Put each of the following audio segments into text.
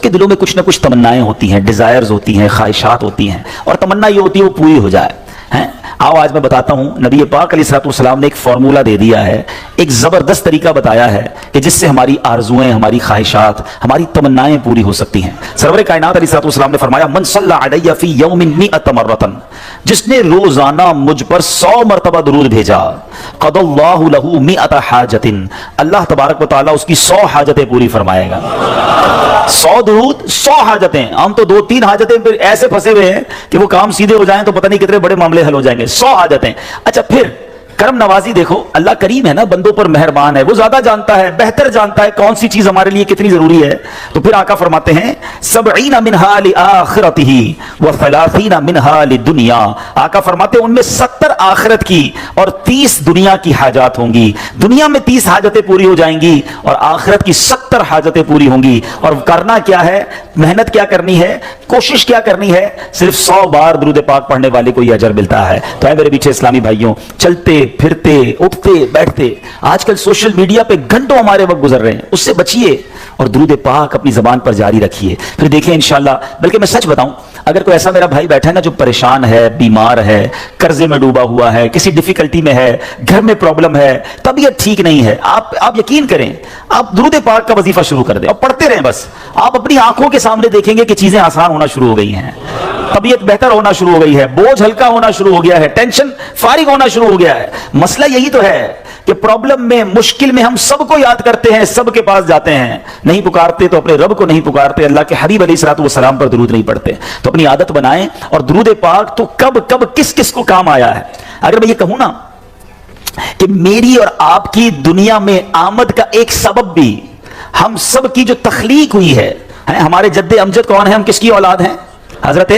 کے دلوں میں کچھ نہ کچھ تمنائیں ہوتی ہیں، ڈیزائرز ہوتی ہیں، خواہشات ہوتی ہیں، اور تمنا یہ ہوتی ہے وہ پوری ہو جائے. آؤ آج میں بتاتا ہوں، نبی پاک علیہ الصلوۃ والسلام نے ایک فارمولہ دے دیا ہے، ایک زبردست طریقہ بتایا ہے کہ جس سے ہماری آرزوئیں، ہماری خواہشات، ہماری تمنائیں پوری ہو سکتی ہیں. سرور کائنات علیہ الصلوۃ والسلام نے فرمایا من صلی علی فی یوم 100 مرۃ، جس نے روزانہ مجھ پر 100 مرتبہ درود بھیجا، قضى اللہ لہ 100 حاجۃ، اللہ تبارک و تعالیٰ اس کی 100 حاجتیں پوری فرمائے گا. 100 درود 100 حاجتیں. ہم تو 2-3 حاجتیں پھر ایسے پھنسے ہوئے ہیں کہ وہ کام سیدھے ہو جائیں تو پتہ نہیں کتنے بڑے معاملے حل ہو جائیں گے. 100 حاجتیں. اچھا پھر کرم نوازی دیکھو، اللہ کریم ہے نا، بندوں پر مہربان ہے، وہ زیادہ جانتا ہے، بہتر جانتا ہے کون سی چیز ہمارے لیے کتنی ضروری ہے. تو پھر آقا فرماتے ہیں 70 منہا لآخرتہ و30 منہا لدنیا. آقا فرماتے ہیں ان میں 70 آخرت کی اور 30 دنیا کی حاجات ہوں گی. دنیا میں 30 حاجتیں پوری ہو جائیں گی اور آخرت کی 70 حاجتیں پوری ہوں گی. اور کرنا کیا ہے، محنت کیا کرنی ہے، کوشش کیا کرنی ہے، صرف 100 بار درود پاک پڑھنے والے کو یہ اجر ملتا ہے. تو اے میرے پیچھے اسلامی بھائیوں، چلتے پھرتے اٹھتے بیٹھتے آج کل سوشل میڈیا پہ گھنٹوں ہمارے وقت گزر رہے ہیں، اس سے بچیے اور درود پاک اپنی زبان پر جاری رکھیے. پھر دیکھیں انشاءاللہ. بلکہ میں سچ بتاؤں، اگر کوئی ایسا میرا بھائی بیٹھا ہے نا جو پریشان ہے، بیمار ہے، قرضے میں ڈوبا ہوا ہے، کسی ڈیفیکلٹی میں ہے، گھر میں پرابلم ہے، طبیعت ٹھیک نہیں ہے، آپ یقین کریں، آپ درود پاک کا وظیفہ شروع کر دیں اور پڑھتے رہیں. بس آپ اپنی آنکھوں کے سامنے دیکھیں گے کہ چیزیں آسان ہونا شروع ہو گئی ہیں، طبیعت بہتر ہونا شروع ہو گئی ہے، بوجھ ہلکا ہونا شروع ہو گیا ہے، ٹینشن فارغ ہونا شروع ہو گیا ہے. مسئلہ یہی تو ہے کہ پرابلم میں، مشکل میں ہم سب کو یاد کرتے ہیں، سب کے پاس جاتے ہیں، نہیں پکارتے تو اپنے رب کو نہیں پکارتے، اللہ کے حبیب علیہ الصلوۃ والسلام پر درود نہیں پڑھتے. تو اپنی عادت بنائیں. اور درود پاک تو کب کس کس کو کام آیا ہے. اگر میں یہ کہوں نا کہ میری اور آپ کی دنیا میں آمد کا ایک سبب بھی ہم سب کی جو تخلیق ہوئی ہے، ہمارے جد امجد کون ہیں، ہم کس کی اولاد ہیں؟ حضرت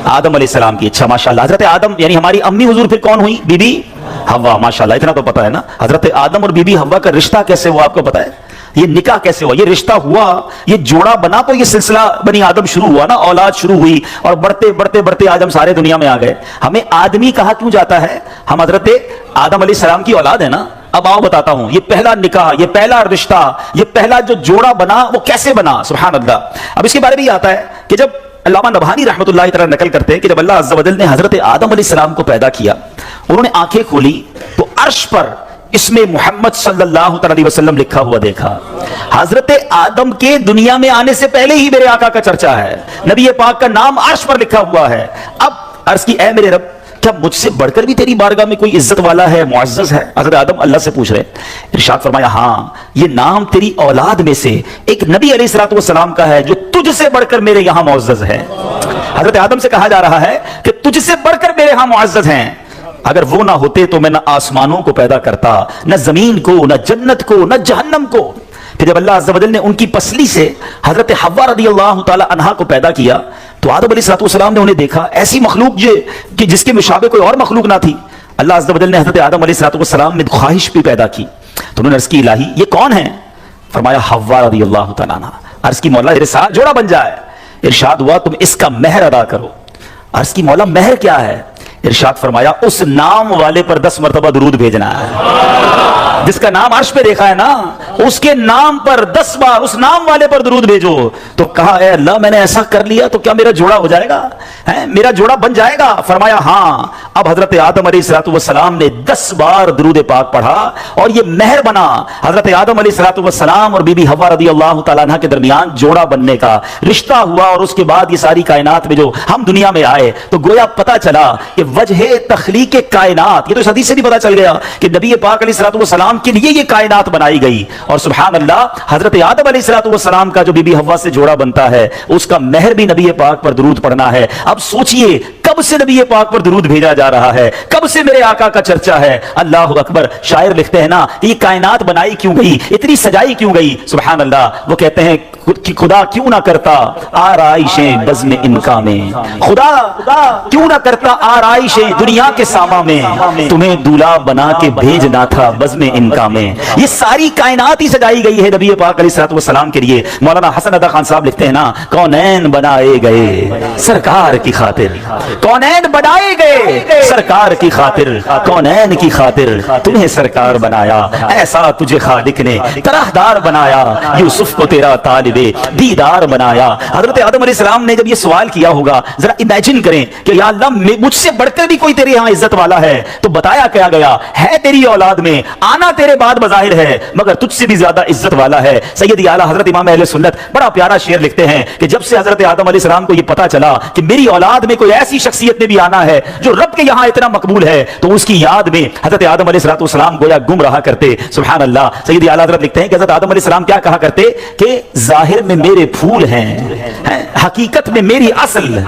آدم علیہ السلام کی. اچھا ماشاءاللہ، حضرت آدم یعنی ہماری امی حضور پھر کون ہوئی؟ بی بی حوا. ماشاءاللہ اتنا تو پتا ہے نا. حضرت آدم اور بی بی حوا کا رشتہ کیسے ہوا آپ کو پتا ہے؟ یہ نکاح کیسے ہوا، یہ رشتہ ہوا، یہ جوڑا بنا تو یہ سلسلہ بنی آدم شروع ہوا نا، اولاد شروع ہوئی اور بڑھتے آج ہم سارے دنیا میں آ گئے. ہمیں آدمی کہا کیوں جاتا ہے؟ ہم حضرت آدم علیہ السلام کی اولاد ہے نا. اب آؤ بتاتا ہوں، یہ پہلا نکاح، یہ پہلا رشتہ، یہ پہلا جو جوڑا بنا وہ کیسے بنا. سبحان اللہ. اب اس کے بارے میں یہ آتا ہے کہ جب علامہ نبہانی رحمۃ اللہ تعالی نقل کرتے ہیں کہ جب اللہ عز و جل نے حضرت آدم علیہ السلام کو پیدا کیا، انہوں نے آنکھیں کھولی تو عرش پر اس میں محمد صلی اللہ علیہ وسلم لکھا ہوا دیکھا. حضرت آدم کے دنیا میں آنے سے پہلے ہی میرے آقا کا چرچا ہے، نبی پاک کا نام عرش پر لکھا ہوا ہے. اب عرض کی اے میرے رب، کیا مجھ سے بڑھ کر بھی تیری بارگاہ میں کوئی عزت والا ہے، معزز ہے؟ حضرت آدم اللہ سے پوچھ رہے. ارشاد فرمایا ہاں، یہ نام تیری اولاد میں سے ایک نبی علیہ الصلوۃ والسلام کا ہے جو تجھ سے بڑھ کر میرے یہاں معزز ہے. حضرت آدم سے کہا جا رہا ہے کہ تجھ سے بڑھ کر میرے یہاں معزز ہیں. اگر وہ نہ ہوتے تو میں نہ آسمانوں کو پیدا کرتا، نہ زمین کو، نہ جنت کو، نہ جہنم کو. پھر جب اللہ عز و جل نے ان کی پسلی سے حضرت حوا رضی اللہ تعالی عنہا کو پیدا کیا تو آدم علیہ الصلوۃ والسلام نے انہیں دیکھا، ایسی مخلوق کہ جس کے مشابہ کوئی اور مخلوق نہ تھی. اللہ عز و جل نے حضرت آدم علیہ الصلوۃ والسلام میں خواہش بھی پیدا کی. تو انہوں نے عرض کی الہی یہ کون ہے؟ فرمایا حوا رضی اللہ تعالی عنہا. عرض کی مولا میرے ساتھ جوڑا بن جائے. ارشاد ہوا تم اس کا مہر ادا کرو. عرض کی مولا مہر کیا ہے؟ ارشاد فرمایا اس نام والے پر 10 مرتبہ درود بھیجنا ہے. جس کا نام عرش پہ دیکھا ہے نا، اس کے نام پر 10 بار اس نام والے پر درود بھیجو. تو کہا اے اللہ میں نے ایسا کر لیا تو کیا میرا جوڑا ہو جائے گا، میرا جوڑا بن جائے گا؟ فرمایا ہاں. اب حضرت آدم علیہ الصلوۃ والسلام نے 10 بار درود پاک پڑھا اور یہ مہر بنا حضرت آدم علیہ الصلوۃ والسلام اور بی بی حوا رضی اللہ تعالیٰ عنہ کے درمیان جوڑا بننے کا رشتہ ہوا. اور اس کے بعد یہ ساری کائنات میں جو ہم دنیا میں آئے تو گویا پتہ چلا کہ وجہ تخلیق کائنات، یہ تو اس حدیث سے بھی پتہ چل گیا کہ نبی پاک علیہ الصلوۃ والسلام کے لیے یہ کائنات بنائی گئی. اور سبحان اللہ، حضرت آدم علیہ الصلوۃ والسلام کا جو بی بی حوا سے جوڑا بنتا ہے اس کا مہر بھی نبی پاک پر درود پڑھنا ہے. اب سوچئے کب سے نبی پاک پر درود بھیجا جا رہا ہے، کب سے میرے آقا کا چرچا ہے. اللہ اکبر. شاعر لکھتے ہیں نا کہ یہ کائنات بنائی کیوں گئی، اتنی سجائی کیوں گئی. سبحان اللہ. وہ کہتے ہیں کہ خدا کیوں نہ کرتا آرائشیں بزم انکا میں، خدا کیوں نہ کرتا آرائشیں دنیا کے ساما میں، تمہیں دولہا بنا کے بھیجنا تھا بزم انکا میں. یہ ساری کائنات ہی سجائی گئی ہے نبی پاک علیہ الصلوۃ والسلام کے لیے. مولانا حسن ادا خان صاحب لکھتے ہیں نا کونین بنائے گئے سرکار کی خاطر، کونین بنائے گئے سرکار کی خاطر، کونین کی خاطر تمہیں سرکار بنایا، ایسا تجھے خالق نے طرحدار بنایا، یوسف کو تیرا طالب دیدار بنایا۔ حضرت آدم علیہ السلام نے جب یہ سوال کیا ہوگا، ذرا امیجن کریں کہ یا اللہ مجھ سے بڑھ کر بھی کوئی تیرے یہاں عزت والا ہے، تو بتایا کیا گیا ہے تیری اولاد میں، آنا تیرے بعد بظاہر ہے مگر تجھ سے بھی زیادہ عزت والا ہے۔ سیدی اعلیٰ حضرت امام اہل سنت بڑا پیارا شعر لکھتے ہیں کہ جب سے حضرت آدم علیہ السلام کو یہ پتا چلا کہ میری اولاد میں کوئی ایسی شخصیت نے بھی آنا ہے جو رب کے یہاں اتنا مقبول ہے، تو اس کی یاد میں حضرت آدم علیہ السلام گویا گم رہا کرتے۔ سبحان اللہ۔ سیدی اعلیٰ حضرت لکھتے ہیں کہ حضرت آدم علیہ السلام کیا کہا کرتے کہ ظاہر میں میرے پھول ہیں، حقیقت میں میری اصل۔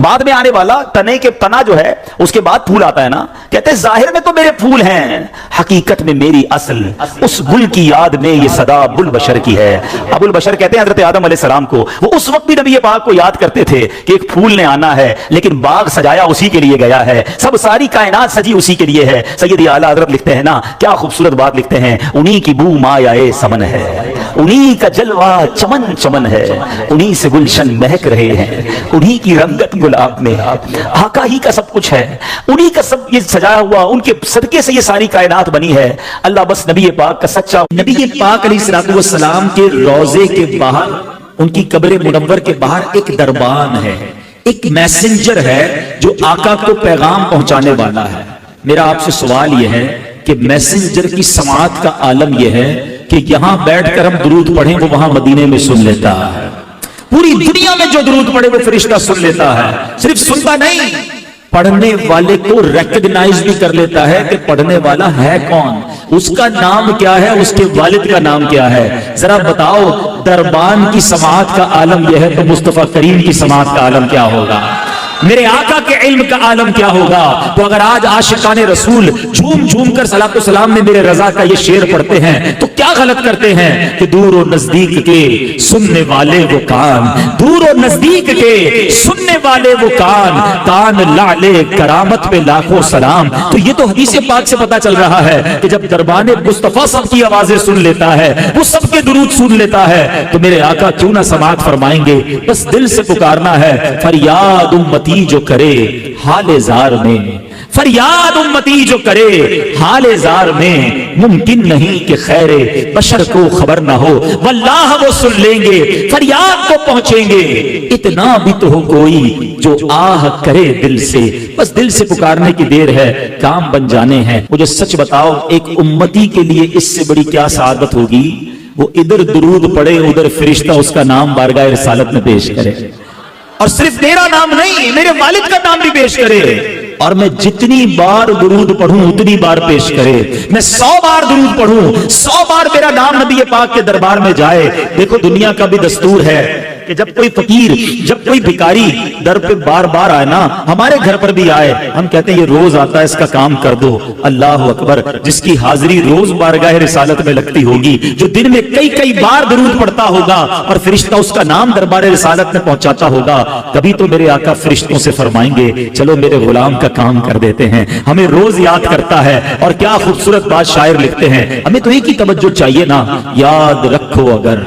بعد میں آنے والا تنے کے تنا جو ہے اس کے بعد پھول آتا ہے نا، کہتے ہیں ظاہر میں تو میرے پھول ہیں، حقیقت میں میری اصل۔ اس گل کی یاد میں یہ صدا ابو البشر کی ہے۔ ابو البشر کہتے ہیں حضرت آدم علیہ السلام کو، وہ اس وقت بھی نبی پاک کو یاد کرتے تھے کہ ایک پھول نے آنا ہے، لیکن باغ سجایا اسی کے لیے گیا ہے، سب ساری کائنات سجی اسی کے لیے ہے۔ سیدی اعلیٰ حضرت لکھتے ہیں نا، کیا خوبصورت بات لکھتے ہیں، انہی کی بو مایائے سمن ہے، انہی کا جلوہ چمن چمن ہے، انہی سے گلشن مہک رہے ہیں، انہی کی رنگت گلاب میں، آقا ہی کا سب کچھ ہے، انہی کا سب یہ سجایا ہوا، ان کے صدقے سے یہ ساری کائنات بنی ہے۔ اللہ بس نبی پاک کا سچا، نبی پاک علیہ السلام کے روضے کے باہر، ان کی قبر منور کے باہر ایک دربان ہے، ایک میسنجر ہے جو آقا کو پیغام پہنچانے والا ہے۔ میرا آپ سے سوال یہ ہے کہ میسنجر کی سماعت کا عالم یہ ہے کہ یہاں بیٹھ کر ہم درود پڑھیں وہ وہاں مدینے میں سن لیتا ہے، پوری دنیا میں جو درود پڑھے وہ فرشتہ سن لیتا ہے، صرف سنتا نہیں، پڑھنے والے کو ریکگنائز بھی کر لیتا ہے کہ پڑھنے والا ہے کون، اس کا نام کیا ہے، اس کے والد کا نام کیا ہے۔ ذرا بتاؤ دربان کی سماعت کا عالم یہ ہے تو مصطفیٰ کریم کی سماعت کا عالم کیا ہوگا، میرے آقا کے علم کا عالم کیا ہوگا۔ تو اگر آج عاشقان رسول جھوم جھوم کر صلاۃ و سلام میں میرے رضا کا یہ شعر پڑھتے ہیں تو کیا غلط کرتے ہیں کہ دور و نزدیک کے سننے والے وہ کان، دور و نزدیک کے سننے والے وہ کان، کان لعلے کرامت پہ لاکھوں سلام۔ تو یہ تو حدیث پاک سے پتا چل رہا ہے کہ جب دربان مصطفیٰ سب کی آوازیں سن لیتا ہے، وہ سب کے درود سن لیتا ہے، تو میرے آقا کیوں نہ سماعت فرمائیں گے۔ بس دل سے پکارنا ہے، فریاد امتی جو کرے حال زار میں، فریاد امتی جو کرے حال زار میں، ممکن نہیں کہ خیر بشر کو خبر نہ ہو، واللہ وہ سن لیں گے، فریاد کو پہنچیں گے۔ اتنا بھی تو ہو کوئی جو آہ کرے دل سے، بس دل سے پکارنے کی دیر ہے، کام بن جانے ہیں۔ مجھے سچ بتاؤ ایک امتی کے لیے اس سے بڑی کیا سعادت ہوگی، وہ ادھر درود پڑے ادھر فرشتہ اس کا نام بارگاہ رسالت میں پیش کرے، اور صرف تیرا نام نہیں میرے والد کا نام بھی پیش کرے، اور میں جتنی بار درود پڑھوں اتنی بار پیش کرے، میں 100 بار درود پڑھوں 100 بار میرا نام نبی پاک کے دربار میں جائے۔ دیکھو دنیا کا بھی دستور ہے کہ جب کوئی فقیر، جب کوئی بھکاری در پہ بار بار آئے نا، ہمارے گھر پر بھی آئے، ہم کہتے ہیں یہ روز آتا ہے اس کا کام کر دو۔ اللہ اکبر، جس کی حاضری روز بارگاہ رسالت میں لگتی ہوگی، جو دن میں کئی بار درود پڑھتا ہوگا اور فرشتہ اس کا نام دربار رسالت میں پہنچاتا ہوگا، کبھی تو میرے آقا فرشتوں سے فرمائیں گے چلو میرے غلام کا کام کر دیتے ہیں، ہمیں روز یاد کرتا ہے۔ اور کیا خوبصورت بات شاعر لکھتے ہیں، ہمیں تو ایک ہی توجہ چاہیے نا، یاد رکھو اگر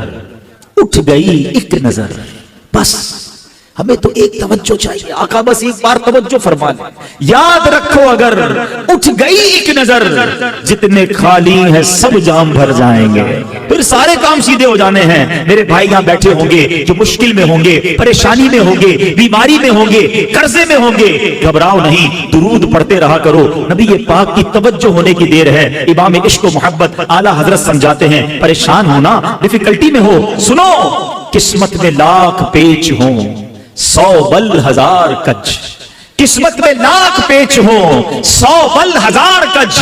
اٹھ گئی ایک نظر، بس ہمیں تو ایک توجہ چاہیے، آقا بس ایک بار توجہ فرما لیں، یاد رکھو اگر اٹھ گئی ایک نظر، جتنے خالی ہیں سب جام بھر جائیں گے، پھر سارے کام سیدھے ہو جانے ہیں۔ میرے بھائی یہاں بیٹھے ہوں گے جو مشکل میں ہوں گے، پریشانی میں ہوں گے، بیماری میں ہوں گے، قرضے میں ہوں گے، گھبراؤ نہیں، درود پڑھتے رہا کرو، نبی پاک کی توجہ ہونے کی دیر ہے۔ امام عشق و محبت اعلیٰ حضرت سمجھاتے ہیں، پریشان ہونا، ڈیفیکلٹی میں ہو، سنو، قسمت میں لاکھ پیچ ہوں 100 بل 1000 کج، قسمت میں لاکھ پیچ ہوں 100 بل 1000 کج،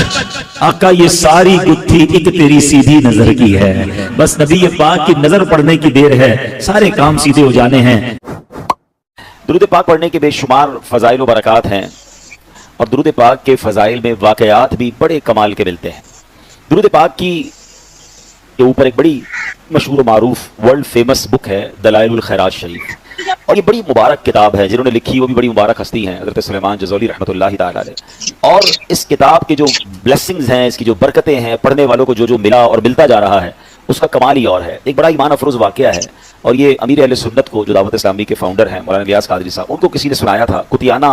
آقا یہ ساری گتھی ایک تیری سیدھی نظر کی ہے، بس نبی پاک کی نظر پڑنے کی دیر ہے، سارے کام سیدھے ہو جانے ہیں۔ درود پاک پڑھنے کے بے شمار فضائل و برکات ہیں، اور درود پاک کے فضائل میں واقعات بھی بڑے کمال کے ملتے ہیں۔ درود پاک کی کے اوپر ایک بڑی مشہور و معروف ورلڈ فیمس بک ہے دلائل الخیرات شریف، اور یہ بڑی مبارک کتاب ہے، جنہوں نے لکھی وہ بھی بڑی مبارک ہستی ہیں، حضرت سلیمان جزولی رحمۃ اللہ تعالی علیہ۔ اور اس کتاب کے جو بلیسنگز ہیں، اس کی جو برکتیں ہیں، پڑھنے والوں کو جو ملا اور ملتا جا رہا ہے، اس کا کمال ہی اور ہے۔ ایک بڑا ایمان افروز واقعہ ہے، اور یہ امیر اہل سنت کو جو دعوت اسلامی کے فاؤنڈر ہیں مولانا الیاس قادری صاحب، ان کو کسی نے سنایا تھا۔ کتیانہ